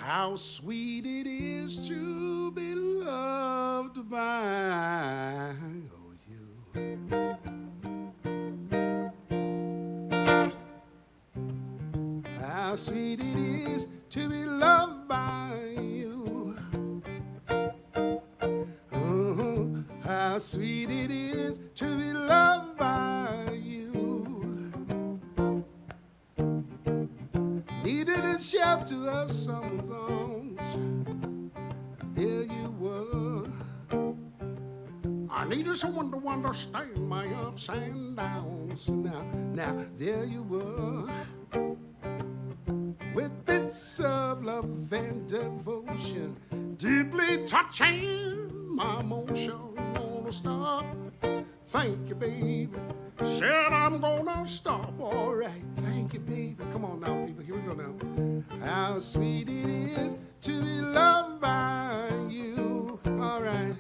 How sweet it is to be loved by you. How sweet it is to be loved by you. How sweet it is to be loved by you. Needed a shelter of someone's arms. There you were. I needed someone to understand my ups and downs. Now, there you were. With bits of love and devotion, deeply touching my emotion. Gonna stop. Thank you, baby. Said I'm gonna stop. All right. Thank you, baby. Come on now, people. Here we go now. How sweet it is to be loved by you. All right.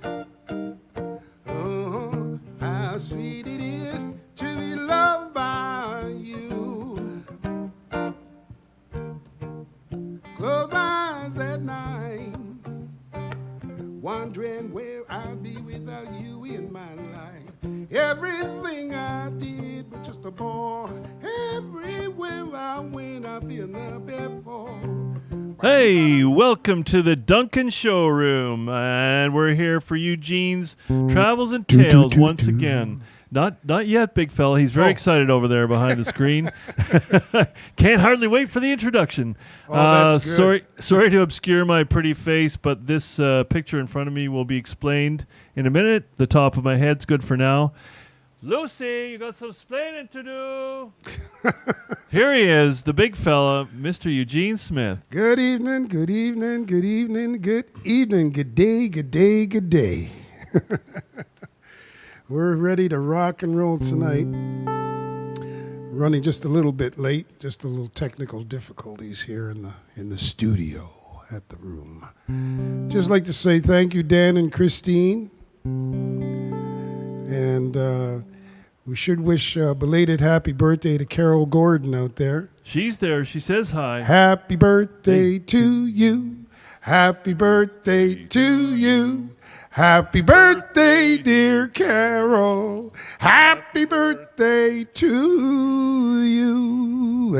How sweet it is to be loved by you. Close my eyes at night, wondering where I'd be without you in my life. Everything I did was just a bore. Everywhere I went, I've been there before. Hey, welcome to the Duncan Showroom, and we're here for Eugene's Travels and Tales once again. Not yet, big fella. He's very excited over there behind the screen. Can't hardly wait for the introduction. That's good. Sorry to obscure my pretty face, but this picture in front of me will be explained in a minute. The top of my head's good for now. Lucy, you got some explaining to do. Here he is, the big fella, Mr. Eugene Smith. Good evening, good evening, good evening, good evening, good day, good day, good day. We're ready to rock and roll tonight. Running just a little bit late, just a little technical difficulties here in the studio at the room. Just like to say thank you, Dan and Christine. And we should wish a belated happy birthday to Carol Gordon out there. She's there. She says hi. Happy birthday to you. Happy birthday to you. Happy birthday, dear Carol. Happy birthday to you.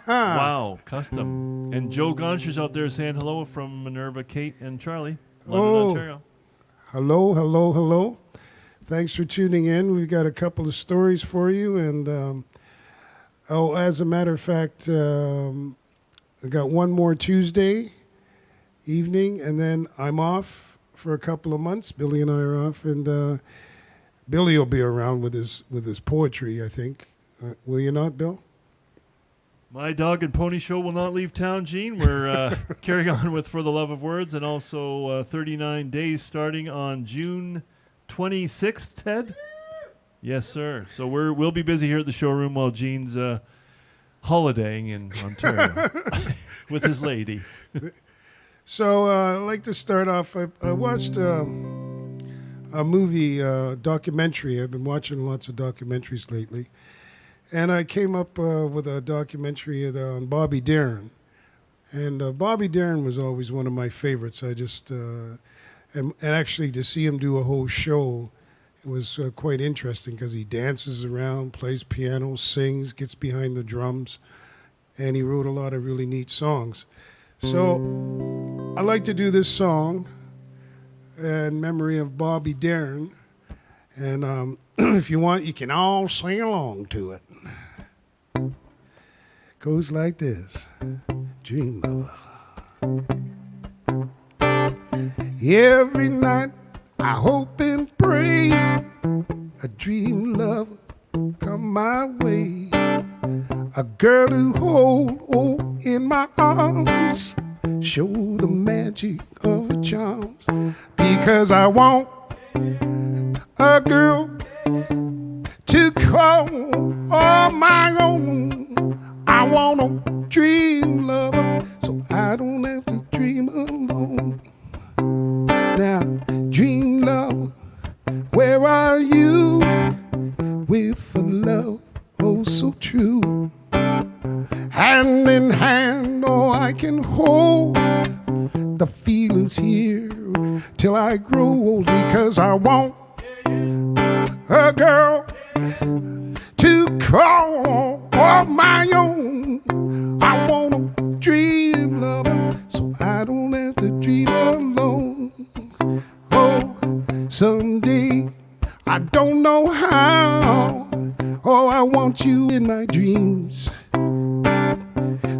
Wow, custom. And Joe Gonsher's out there saying hello from Minerva, Kate, and Charlie, London, Ontario. Hello, hello, hello. Thanks for tuning in. We've got a couple of stories for you. And, as a matter of fact, we got one more Tuesday evening, and then I'm off for a couple of months. Billy and I are off, and Billy will be around with his poetry, I think. Will you not, Bill? My Dog and Pony Show will not leave town, Gene. We're carrying on with For the Love of Words, and also 39 days starting on June 26th, Ted? Yes, sir. So we'll be busy here at the showroom while Gene's holidaying in Ontario with his lady. So I'd like to start off. I watched a movie documentary. I've been watching lots of documentaries lately. And I came up with a documentary on Bobby Darin. And Bobby Darin was always one of my favorites. I just, and actually to see him do a whole show, it was quite interesting because he dances around, plays piano, sings, gets behind the drums, and he wrote a lot of really neat songs. So I like to do this song in memory of Bobby Darin. And if you want, you can all sing along to it. Goes like this. Dream lover. Every night I hope and pray a dream lover come my way. A girl to hold in my arms, show the magic of her charms. Because I want a girl to call all my own. I want a dream lover so I don't have to dream alone. Now, dream lover, where are you? With a love oh so true. Hand in hand, oh, I can hold the feelings here till I grow old, because I want a girl to call my own. I want a dream lover so I don't have to dream alone. Oh, someday, I don't know how, oh, I want you in my dreams.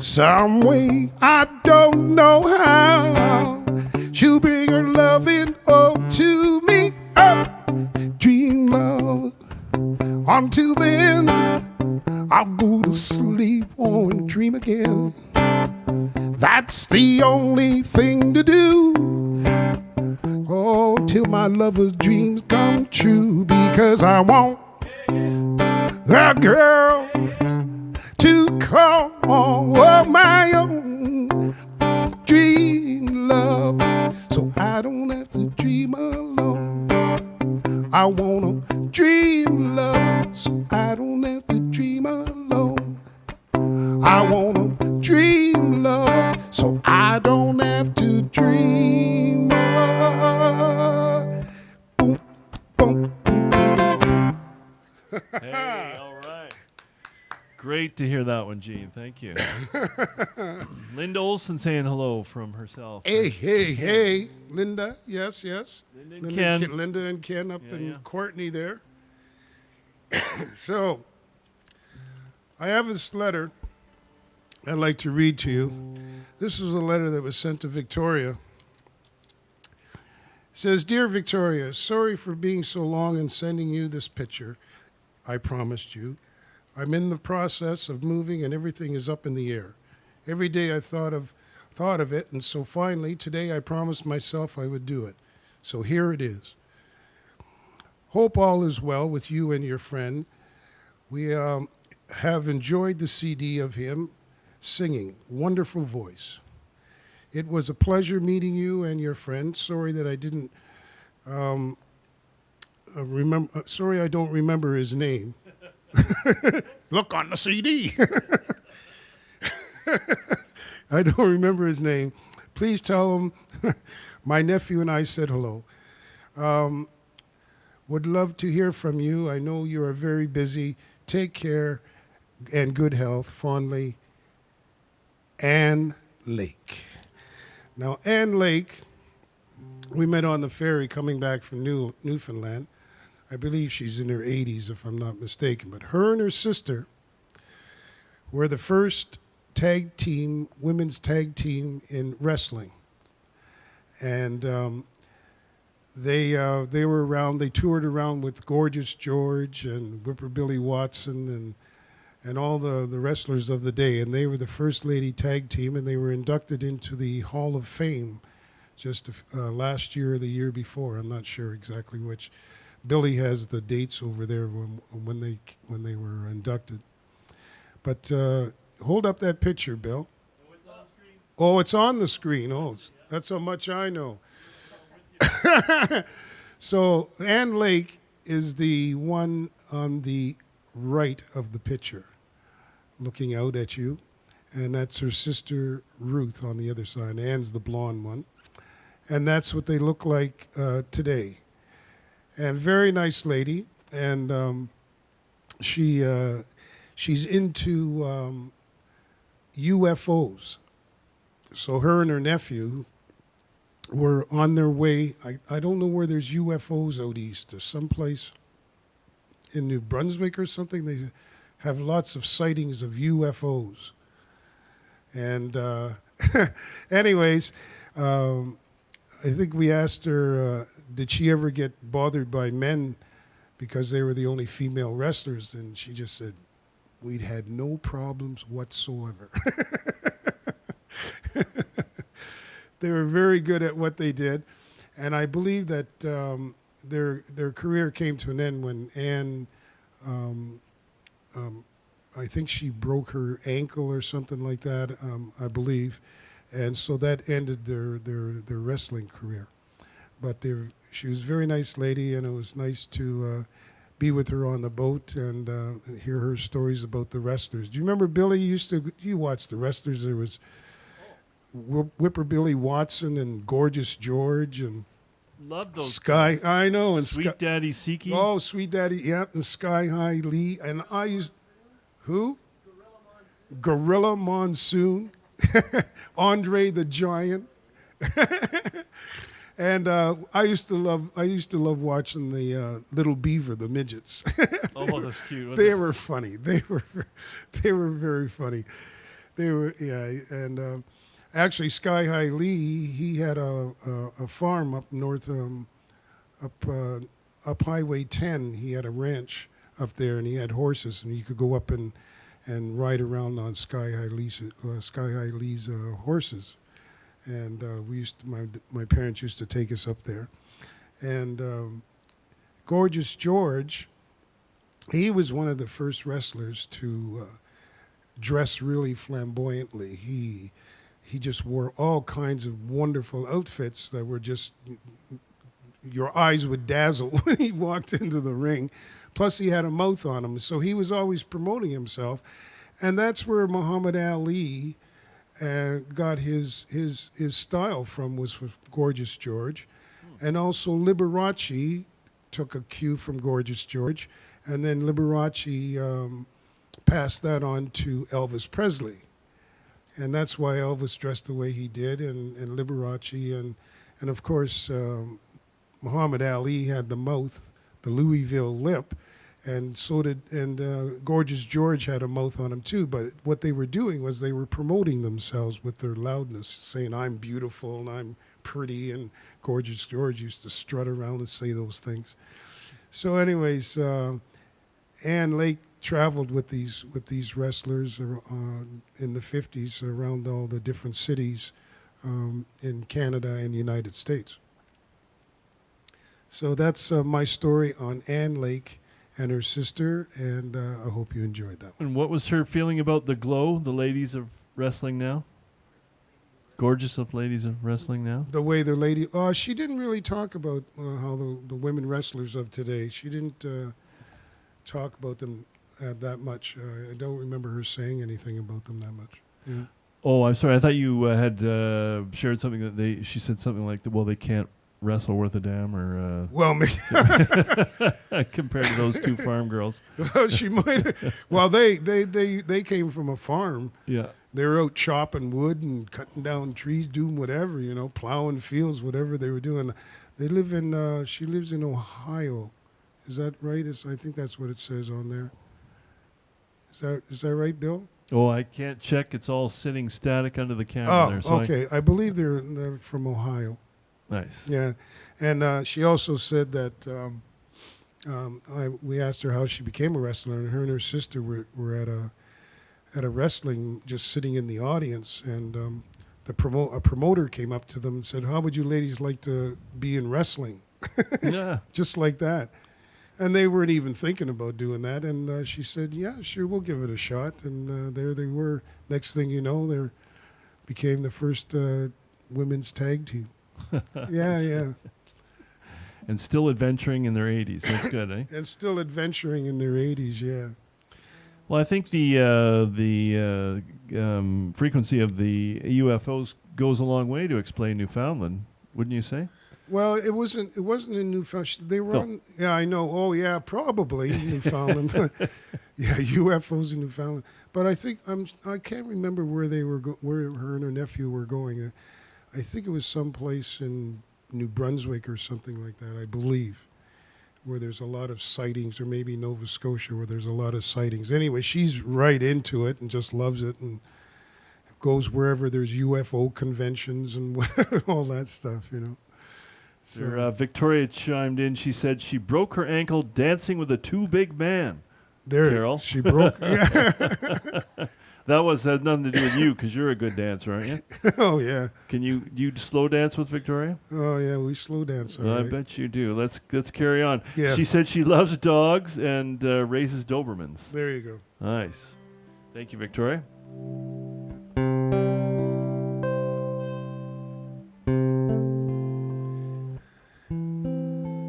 Some way, I don't know how, she'll bring her loving to me. Oh, dream love. Until then, I'll go to sleep and dream again. That's the only thing to do. Oh, till my lover's dreams come true, because I want a girl to call my own. Dream love, so I don't have to dream alone. I want a dream love, so I don't have to dream alone. I want a dream love, so I don't have to dream alone. Boom, boom, boom, boom. Hey, all right. Great to hear that one, Gene. Thank you. Linda Olson saying hello from herself. Hey, Linda. Yes. Linda and Ken. Linda and Ken up in yeah. Courtney there. So, I have this letter I'd like to read to you. This is a letter that was sent to Victoria. It says, Dear Victoria, sorry for being so long and sending you this picture I promised you. I'm in the process of moving and everything is up in the air. Every day I thought of it, and so finally today I promised myself I would do it. So here it is. Hope all is well with you and your friend. We have enjoyed the CD of him singing. Wonderful voice. It was a pleasure meeting you and your friend. Sorry that I didn't remember. Sorry I don't remember his name. Look on the CD. I don't remember his name. Please tell him my nephew and I said hello. Would love to hear from you. I know you are very busy. Take care and good health. Fondly, Ann Lake. Now, Ann Lake, we met on the ferry coming back from Newfoundland. I believe she's in her 80s, if I'm not mistaken. But her and her sister were the first women's tag team in wrestling. And they were around. They toured around with Gorgeous George and Whipper Billy Watson and all the wrestlers of the day. And they were the first lady tag team, and they were inducted into the Hall of Fame just last year or the year before. I'm not sure exactly which. Billy has the dates over there when they were inducted. But hold up that picture, Bill. Oh, it's on screen? Oh, it's on the screen. Oh, that's how much I know. So Ann Lake is the one on the right of the picture, looking out at you. And that's her sister, Ruth, on the other side. Ann's the blonde one. And that's what they look like today. And very nice lady, and she's into UFOs. So her and her nephew were on their way. I don't know where there's UFOs out east. There's someplace in New Brunswick or something. They have lots of sightings of UFOs. And anyways, I think we asked her, did she ever get bothered by men because they were the only female wrestlers? And she just said, we'd had no problems whatsoever. They were very good at what they did. And I believe that their career came to an end when Ann, I think she broke her ankle or something like that, I believe. And so that ended their wrestling career. But she was a very nice lady, and it was nice to be with her on the boat and hear her stories about the wrestlers. Do you remember Billy? You watched the wrestlers? There was Whipper Billy Watson and Gorgeous George and Love those Sky. guys. I know, and Sweet Daddy Siki. Oh, Sweet Daddy, yeah, and Sky High Lee, and I used who? Gorilla Monsoon, Andre the Giant, and I used to love watching the Little Beaver, the midgets. Oh, that's cute. They were funny. They were very funny. They were and actually Sky High Lee, he had a farm up north, up Highway 10. He had a ranch up there, and he had horses, and you could go up and ride around on Sky High Lee's horses. And my parents used to take us up there. And Gorgeous George, he was one of the first wrestlers to dress really flamboyantly. He just wore all kinds of wonderful outfits that were just, your eyes would dazzle when he walked into the ring. Plus, he had a mouth on him, so he was always promoting himself. And that's where Muhammad Ali got his style from, was with Gorgeous George. And also Liberace took a cue from Gorgeous George. And then Liberace passed that on to Elvis Presley. And that's why Elvis dressed the way he did, and Liberace. And of course, Muhammad Ali had the mouth, the Louisville lip, and so did, and Gorgeous George had a mouth on him too. But what they were doing was they were promoting themselves with their loudness, saying, I'm beautiful and I'm pretty, and Gorgeous George used to strut around and say those things. So anyways, Ann Lake traveled with these wrestlers in the 50s around all the different cities in Canada and the United States. So that's my story on Ann Lake and her sister, and I hope you enjoyed that one. And what was her feeling about the Glow, the ladies of wrestling now? Gorgeous of ladies of wrestling now? The way the lady, she didn't really talk about how the women wrestlers of today, she didn't talk about them that much. I don't remember her saying anything about them that much. Yeah. Oh, I'm sorry. I thought you had shared something that she said something like, well, they can't wrestle worth a damn, or well, compared to those two farm girls. Well, she might have. Well, they came from a farm. Yeah. They were out chopping wood and cutting down trees, doing whatever, plowing fields, whatever they were doing. They live in, she lives in Ohio. Is that right? I think that's what it says on there. Is that right, Bill? Oh, I can't check. It's all sitting static under the camera there. So okay. I believe they're from Ohio. Nice. Yeah. And she also said that we asked her how she became a wrestler, and her sister were at a wrestling, just sitting in the audience, and a promoter came up to them and said, how would you ladies like to be in wrestling? Yeah. Just like that. And they weren't even thinking about doing that. And she said, yeah, sure, we'll give it a shot. And there they were. Next thing you know, they became the first women's tag team. Yeah. And still adventuring in their 80s. That's good, eh? And still adventuring in their 80s, yeah. Well, I think the frequency of the UFOs goes a long way to explain Newfoundland, wouldn't you say? Well, it wasn't in Newfoundland. They were on. Yeah, I know. Oh, yeah, probably Newfoundland. Yeah, UFOs in Newfoundland. But I think I can't remember where they were. Where her and her nephew were going. I think it was someplace in New Brunswick or something like that. I believe, where there's a lot of sightings, or maybe Nova Scotia, where there's a lot of sightings. Anyway, she's right into it and just loves it and goes wherever there's UFO conventions and all that stuff. So, Victoria chimed in. She said she broke her ankle dancing with a too big man. There, Carol. She broke. Yeah. That had nothing to do with you, because you're a good dancer, aren't you? Oh yeah. Can you slow dance with Victoria? Oh yeah, we slow dance. All right. I bet you do. Let's carry on. Yeah. She said she loves dogs and raises Dobermans. There you go. Nice. Thank you, Victoria.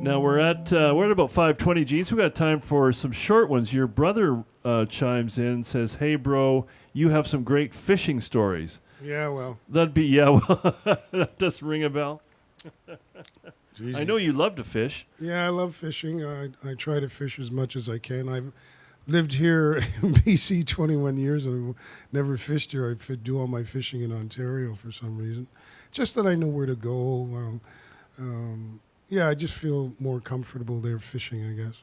Now we're at we're at about 5:20, Gene, so we got time for some short ones. Your brother chimes in, says, "Hey, bro, you have some great fishing stories." Yeah, well. That'd be, yeah, well, that does ring a bell. Geez, I know you love to fish. Yeah, I love fishing. I try to fish as much as I can. I've lived here in BC 21 years and I've never fished here. I do all my fishing in Ontario for some reason. Just that I know where to go. Yeah, I just feel more comfortable there fishing, I guess.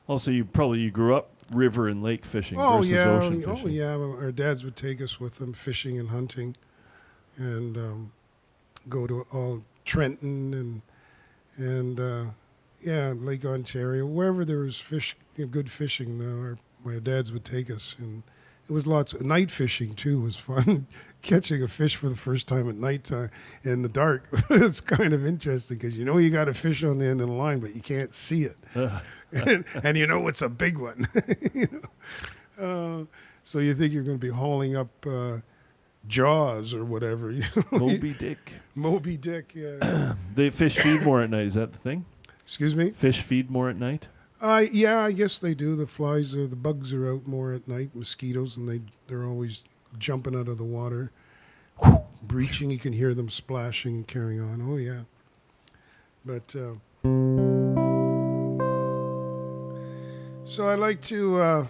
Also, you grew up river and lake fishing versus ocean fishing. Oh, yeah. Our dads would take us with them fishing and hunting and go to all Trenton and Lake Ontario, wherever there was good fishing. My dads would take us, and it was lots of night fishing too. Was fun. Catching a fish for the first time at nighttime in the dark. It's kind of interesting because you got a fish on the end of the line, but you can't see it, and it's a big one. So you think you're going to be hauling up Jaws or whatever. Moby Dick. Moby Dick, yeah. The fish feed more at night. Is that the thing? Excuse me? Fish feed more at night? Yeah, I guess they do. The flies, the bugs are out more at night, mosquitoes, and they're always jumping out of the water, breaching. You can hear them splashing and carrying on. Oh, yeah. But, so I like to,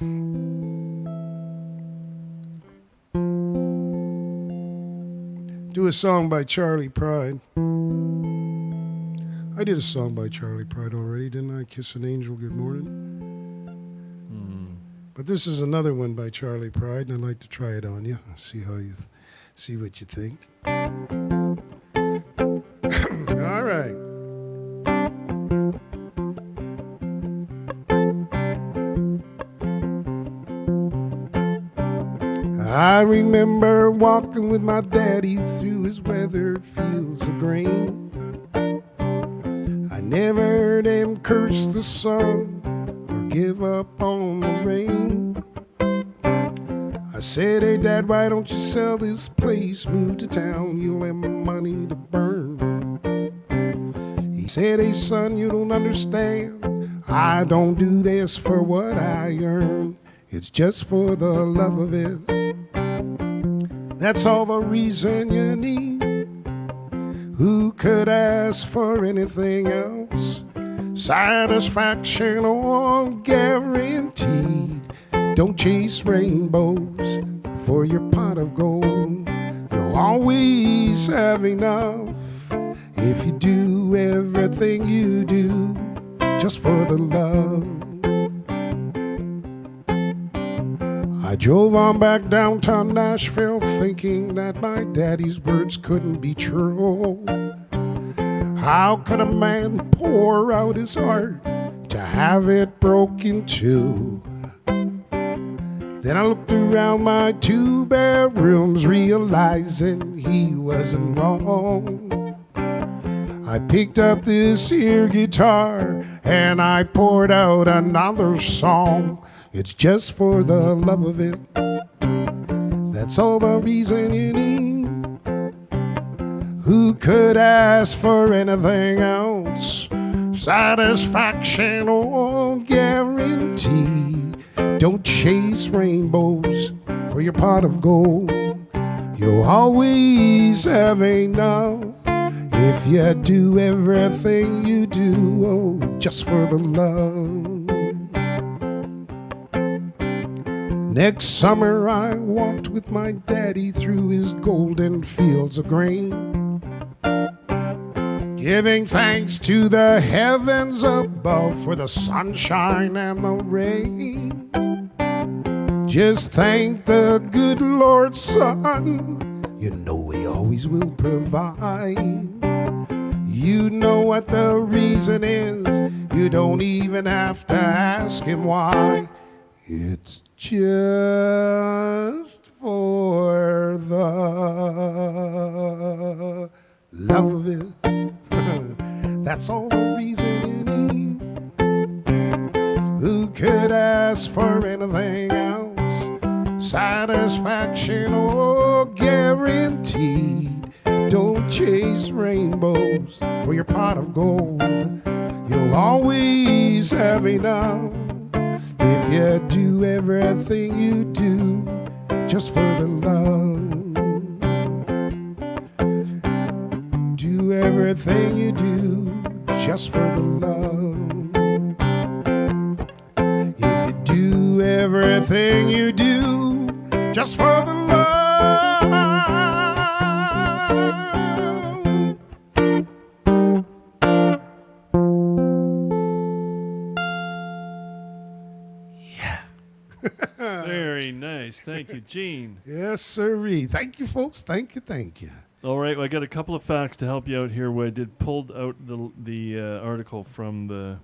do a song by Charlie Pride. I did a song by Charlie Pride already, didn't I? Kiss an Angel, Good Morning. But this is another one by Charlie Pride, and I'd like to try it on you. See how you see what you think. All right. I remember walking with my daddy through his weathered fields of grain. I never heard him curse the sun or give up on the rain. I said, "Hey, Dad, why don't you sell this place, move to town, you'll have money to burn." He said, "Hey, son, you don't understand. I don't do this for what I earn. It's just for the love of it. That's all the reason you need. Who could ask for anything else? Satisfaction or guaranteed. Don't chase rainbows for your pot of gold. You'll always have enough if you do everything you do just for the love." I drove on back downtown Nashville thinking that my daddy's words couldn't be true. How could a man pour out his heart to have it broken too? Then I looked around my 2 bedrooms, realizing he wasn't wrong. I picked up this here guitar and I poured out another song. It's just for the love of it. That's all the reason you need. Who could ask for anything else? Satisfaction or guarantee. Don't chase rainbows for your pot of gold. You'll always have enough if you do everything you do just for the love. Next summer I walked with my daddy through his golden fields of grain, giving thanks to the heavens above for the sunshine and the rain. Just thank the good Lord, son, you know he always will provide. You know what the reason is, you don't even have to ask him why. It's just for the love of it. That's all the reason you need. Who could ask for anything else? Satisfaction or guaranteed. Don't chase rainbows for your pot of gold. You'll always have enough if you do everything you do just for the love. Do everything you do just for the love. If you do everything you do just for the love. Very nice. Thank you, Gene. Yes, sirree. Thank you, folks. Thank you, thank you. All right, well, I got a couple of facts to help you out here. Where I did pulled out the article from the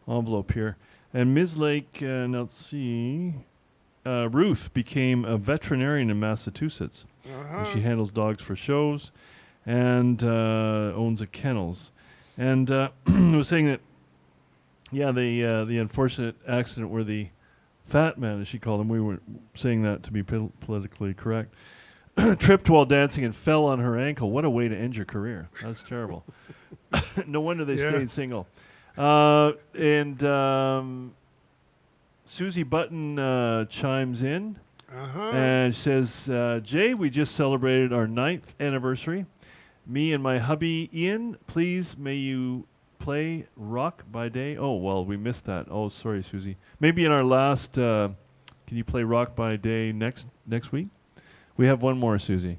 envelope here, and Ms. Lake. Now let's see. Ruth became a veterinarian in Massachusetts. And she handles dogs for shows, and owns a kennels. And I was saying that, yeah, the unfortunate accident where the fat man, as she called him, we were saying that to be politically correct, tripped while dancing and fell on her ankle. What a way to end your career. That's terrible. No wonder they stayed single. And Susie Button chimes in and says, Jay, we just celebrated our 9th anniversary. Me and my hubby Ian, please may you play Rock by Day. Oh, well, we missed that. Oh, sorry, Susie. Maybe in our last, can you play Rock by Day next week? We have one more, Susie,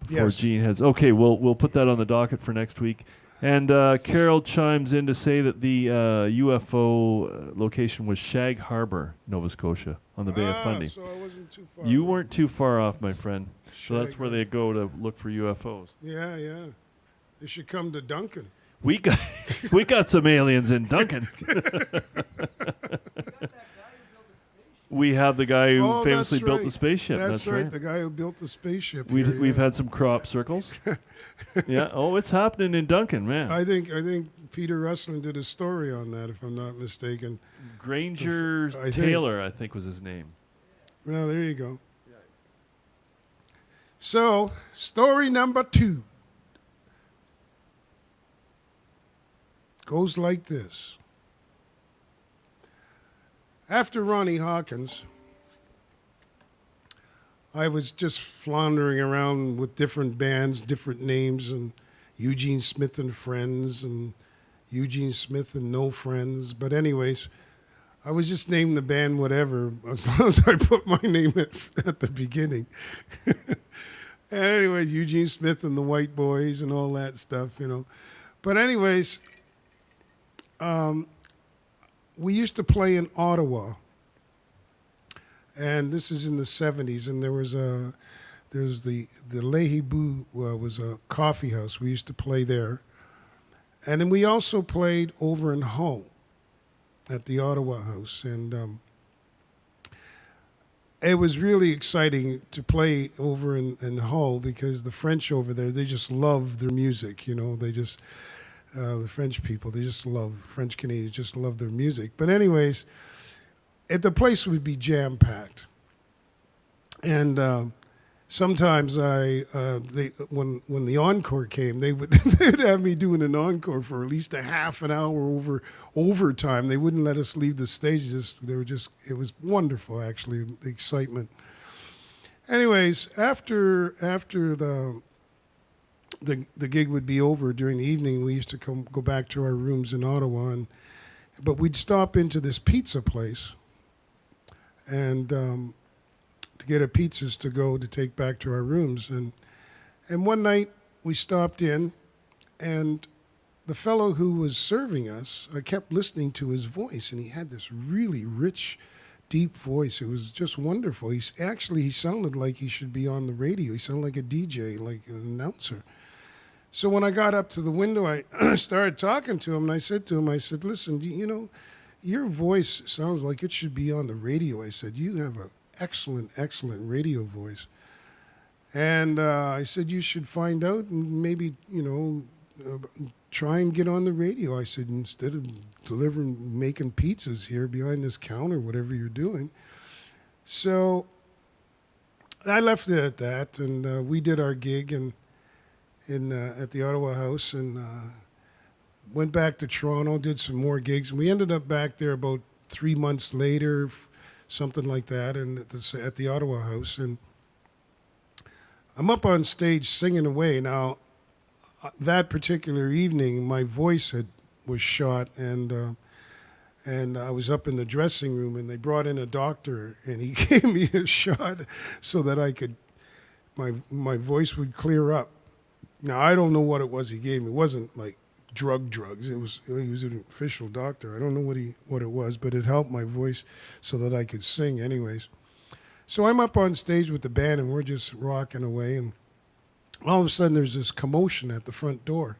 before Gene heads. Okay, we'll put that on the docket for next week. And Carol chimes in to say that the UFO location was Shag Harbor, Nova Scotia, on the Bay of Fundy. So I wasn't too far. You weren't too far off, my friend. So Shag that's where they go to look for UFOs. Yeah. They should come to Duncan. We got some aliens in Duncan. We have the guy who famously built the spaceship. That's right, the guy who built the spaceship. We've had some crop circles. Yeah. Oh, it's happening in Duncan, man. I think Peter Russlin did a story on that, if I'm not mistaken. Granger Taylor, I think was his name. Well, there you go. So, story number 2 goes like this. After Ronnie Hawkins, I was just floundering around with different bands, different names, and Eugene Smith and Friends, and Eugene Smith and No Friends. But anyways, I was just naming the band whatever, as long as I put my name at the beginning. And anyways, Eugene Smith and the White Boys and all that stuff, But anyways, we used to play in Ottawa, and this is in the 70s, and there was the Leahy Boo was a coffee house. We used to play there. And then we also played over in Hull at the Ottawa House, and it was really exciting to play over in Hull because the French over there, they just love their music, they just... the French people, French Canadians just love their music. But anyways, the place would be jam-packed. And sometimes when the encore came, they would they'd have me doing an encore for at least a half an hour overtime. They wouldn't let us leave the stage. It was wonderful, actually, the excitement. Anyways, after the gig would be over during the evening, we used to go back to our rooms in Ottawa, but we'd stop into this pizza place and to get our pizzas to take back to our rooms. And one night we stopped in, and the fellow who was serving us, I kept listening to his voice, and he had this really rich, deep voice. It was just wonderful. He sounded like he should be on the radio. He sounded like a DJ, like an announcer. So when I got up to the window, I started talking to him, and I said to him, listen, your voice sounds like it should be on the radio. I said, you have an excellent, excellent radio voice. And I said, you should find out and maybe, try and get on the radio. I said, instead of making pizzas here behind this counter, whatever you're doing. So I left it at that, and we did our gig at the Ottawa House, and went back to Toronto, did some more gigs, and we ended up back there about 3 months later, something like that, and at the Ottawa House. And I'm up on stage singing away. Now, that particular evening, my voice was shot, and I was up in the dressing room, and they brought in a doctor, and he gave me a shot so that my voice would clear up. Now, I don't know what it was he gave me. It wasn't like drugs. He was an official doctor. I don't know what it was, but it helped my voice so that I could sing anyways. So I'm up on stage with the band, and we're just rocking away, and all of a sudden there's this commotion at the front door.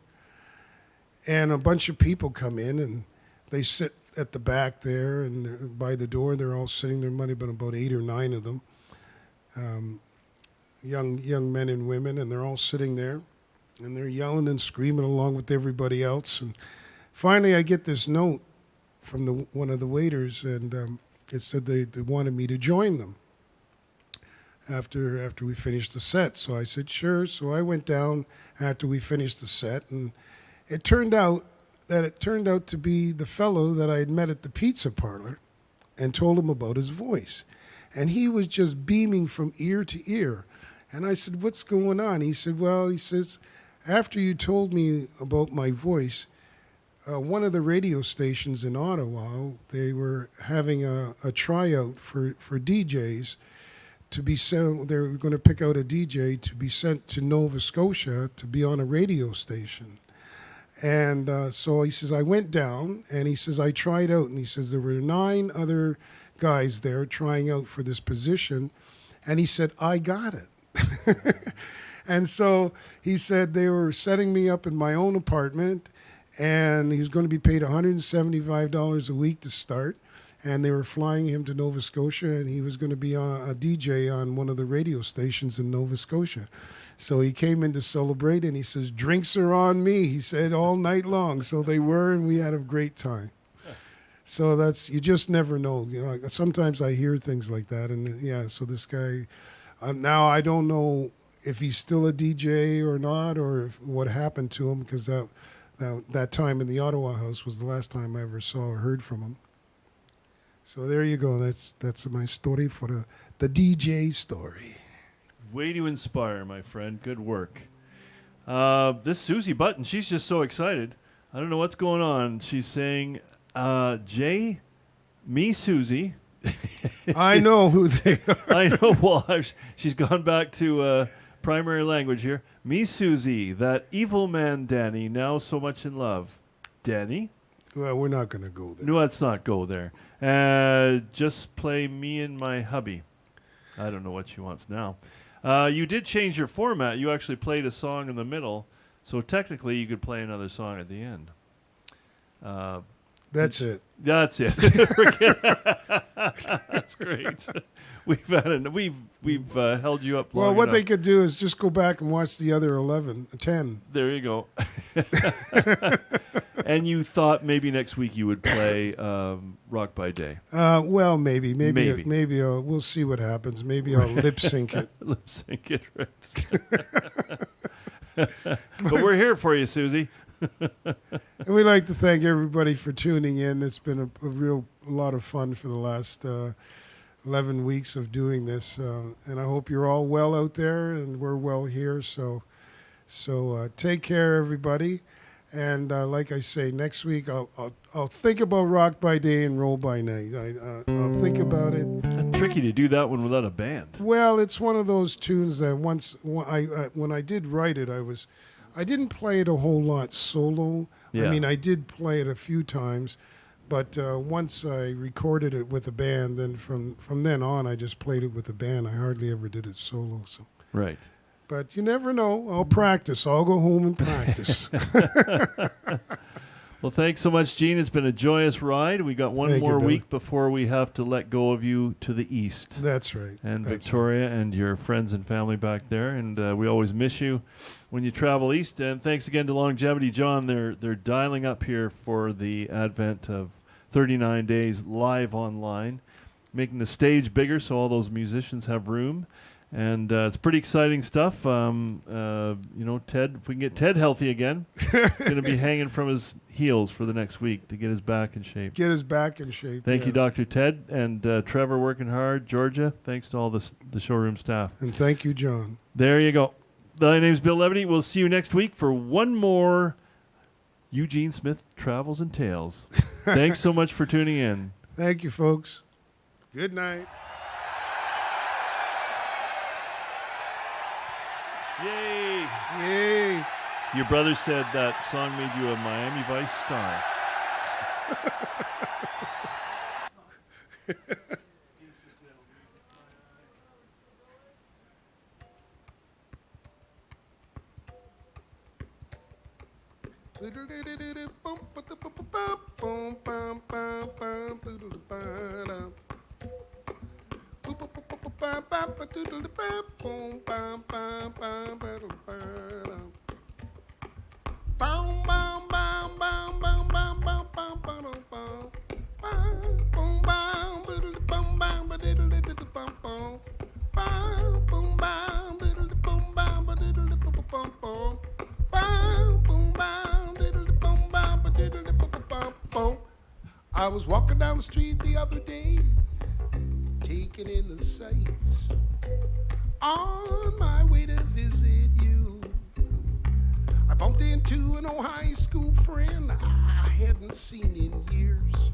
And a bunch of people come in, and they sit at the back there, and by the door, they're all sitting there. Might have been about 8 or 9 of them, young men and women, and they're all sitting there, and they're yelling and screaming along with everybody else. And finally, I get this note from one of the waiters, and it said they wanted me to join them after we finished the set. So I said, sure. So I went down after we finished the set, and it turned out to be the fellow that I had met at the pizza parlor and told him about his voice. And he was just beaming from ear to ear. And I said, what's going on? He said, well, he says, after you told me about my voice, one of the radio stations in Ottawa, they were having a tryout for DJs to be sent. They were going to pick out a DJ to be sent to Nova Scotia to be on a radio station. And so he says, I went down, and he says, I tried out. And he says, there were 9 other guys there trying out for this position. And he said, I got it. And so he said they were setting me up in my own apartment, and he was going to be paid $175 a week to start. And they were flying him to Nova Scotia, and he was going to be a DJ on one of the radio stations in Nova Scotia. So he came in to celebrate, and he says, drinks are on me, he said, all night long. So they were, and we had a great time. So you just never know. You know, sometimes I hear things like that, and yeah, so this guy, now I don't know if he's still a DJ or not, or what happened to him, because that time in the Ottawa House was the last time I ever saw or heard from him. So there you go. That's my story for the DJ story. Way to inspire, my friend. Good work. This Susie Button, she's just so excited. I don't know what's going on. She's saying, Jay, me, Susie. I know who they are. I know. Well, she's gone back to primary language here. Me, Susie, that evil man, Danny, now so much in love. Danny? Well, we're not going to go there. No, let's not go there. Just play me and my hubby. I don't know what she wants now. You did change your format. You actually played a song in the middle, so technically you could play another song at the end. That's it. That's it. That's great. We've held you up long Well, what enough. they could do is just go back and watch the other 10. There you go. And you thought maybe next week you would play Rock by Day. Well, maybe we'll see what happens. Maybe I'll lip sync it. Lip sync it, right? But we're here for you, Susie. And we'd like to thank everybody for tuning in. It's been a real lot of fun for the last 11 weeks of doing this, and I hope you're all well out there, and we're well here. So take care, everybody. And like I say, next week I'll think about Rock by Day and Roll by Night. I'll think about it. It's tricky to do that one without a band. Well, it's one of those tunes that when I did write it, I didn't play it a whole lot solo. Yeah. I mean, I did play it a few times, but once I recorded it with a band, then from then on, I just played it with the band. I hardly ever did it solo. So. Right. But you never know. I'll practice. I'll go home and practice. Well, thanks so much, Gene. It's been a joyous ride. We got one more week before we have to let go of you to the east. That's right. And Victoria and your friends and family back there. And we always miss you when you travel east. And thanks again to Longevity John. They're dialing up here for the advent of 39 days live online, making the stage bigger so all those musicians have room. And it's pretty exciting stuff. Ted, if we can get Ted healthy again, he's going to be hanging from his heels for the next week to get his back in shape. Get his back in shape. Thank you, yes. Dr. Ted. And Trevor working hard. Georgia, thanks to all the showroom staff. And thank you, John. There you go. My name's Bill Levity. We'll see you next week for one more Eugene Smith Travels and Tales. Thanks so much for tuning in. Thank you, folks. Good night. Yay! Yay. Your brother said that song made you a Miami Vice star. I was walking down the street the other day, taking in the sights, on my way to visit you. I bumped into an old high school friend I hadn't seen in years.